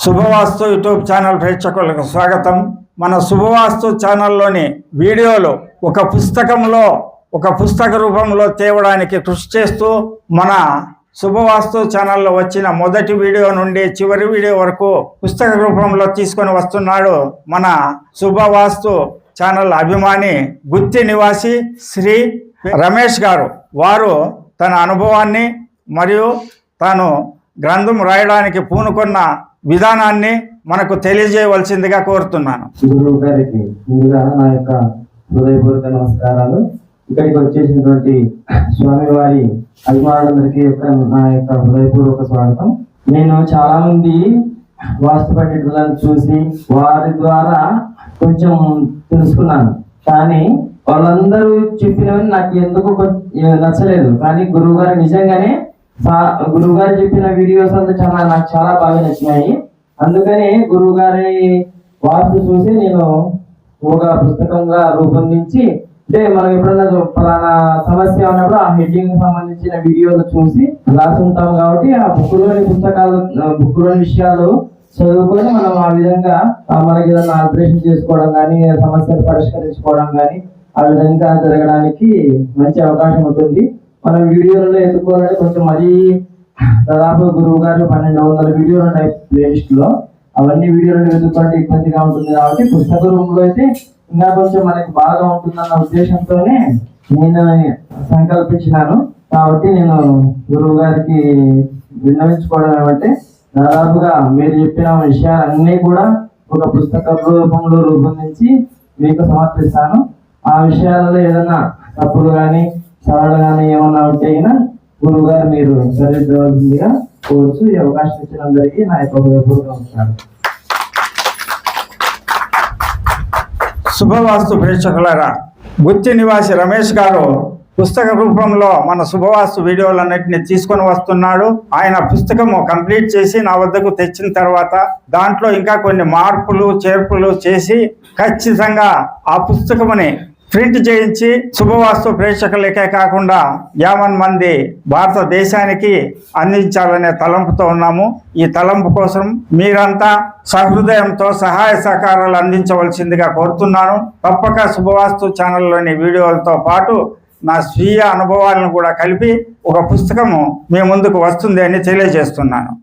శుభవాస్తు YouTube channel ప్రేక్షకులకు స్వాగతం. మన శుభవాస్తు ఛానల్లోని వీడియోలు ఒక పుస్తక రూపంలో తేవడానికి కృషి చేస్తూ మన శుభవాస్తు ఛానల్లో వచ్చిన మొదటి వీడియో నుండి చివరి వీడియో వరకు పుస్తక రూపంలో తీసుకొని వస్తున్నాడు మన శుభవాస్తు ఛానల్ అభిమాని గుత్తి నివాసి శ్రీ రమేష్ గారు. వారు తన అనుభవాన్ని మరియు తాను గ్రంథం రాయడానికి పూనుకున్న విధానాన్ని మనకు తెలియజేయవలసిందిగా కోరుతున్నాను. గురువు గారికి ముందుగా నా యొక్క హృదయపూర్వక నమస్కారాలు. ఇక్కడికి వచ్చేసినటువంటి స్వామివారి అభిమానులందరికీ నా యొక్క హృదయపూర్వక స్వాగతం. నేను చాలా మంది వాస్తు పండితులను చూసి వారి ద్వారా కొంచెం తెలుసుకున్నాను, కానీ వాళ్ళందరూ చెప్పినవి నాకు ఎందుకు నచ్చలేదు. కానీ గురువు గారు నిజంగానే గురువు గారు చెప్పిన వీడియోస్ అంతా నాకు చాలా బాగా నచ్చినాయి. అందుకని గురువు గారి వాస్తు చూసి నేను ఒక పుస్తకంగా రూపొందించి, అంటే మనం ఎప్పుడన్నా ఫలానా సమస్య ఉన్నప్పుడు ఆ హెడ్డింగ్ సంబంధించిన వీడియోలు చూసి రాసి ఉంటాం కాబట్టి ఆ బుక్లోని విషయాలు చదువుకొని మనం ఆ విధంగా మనకి ఏదైనా ఆపరేషన్ చేసుకోవడం కానీ సమస్యలు పరిష్కరించుకోవడం కానీ ఆ విధంగా జరగడానికి మంచి అవకాశం ఉంటుంది. మనం వీడియోలలో ఎత్తుకోవాలంటే కొంచెం మరీ దాదాపు గురువు గారు 1200 వీడియోలు ఉన్నాయి ప్లేలిస్ట్ లో. అవన్నీ వీడియోలను వెతుక్కోవాలంటే ఇబ్బందిగా ఉంటుంది కాబట్టి పుస్తక రూపంలో అయితే ఇంకా కొంచెం మనకి బాగా ఉంటుందన్న ఉద్దేశంతోనే నేను సంకల్పించినాను. కాబట్టి నేను గురువు గారికి విన్నవించుకోవడం ఏమంటే, దాదాపుగా మీరు చెప్పిన విషయాలన్నీ కూడా ఒక పుస్తక రూపంలో రూపొందించి మీకు సమర్పిస్తాను. ఆ విషయాలలో ఏదైనా తప్పులు కానీ సవాళ్ళు కానీ ఏమన్నా ఉంటే గురువు గారు మీరు సరిదిద్దవలసిందిగా కోరుచు ఈ అవకాశం ఇచ్చిన అందరికీ నా యొక్క హృదయపూర్వక నమస్కారం. శుభవాస్తు ప్రేక్షకులారా, గుత్తి నివాసి రమేష్ గారు పుస్తక రూపంలో మన శుభవాస్తు వీడియోలన్నింటినీ తీసుకొని వస్తున్నాడు. ఆయన పుస్తకము కంప్లీట్ చేసి నా వద్దకు తెచ్చిన తర్వాత దాంట్లో ఇంకా కొన్ని మార్పులు చేర్పులు చేసి ఖచ్చితంగా ఆ పుస్తకముని ప్రింట్ చేయించి శుభవాస్తు ప్రేక్షకులకే కాకుండా 50 మంది భారతదేశానికి అందించాలనే తలంపుతో ఉన్నాము. ఈ తలంపు కోసం మీరంతా సహృదయంతో సహాయ సహకారాలు అందించవలసిందిగా కోరుతున్నాను. తప్పక శుభవాస్తు ఛానల్లోని వీడియోలతో పాటు నా స్వీయ అనుభవాలను కూడా కలిపి ఒక పుస్తకము మీ ముందుకు వస్తుంది అని తెలియజేస్తున్నాను.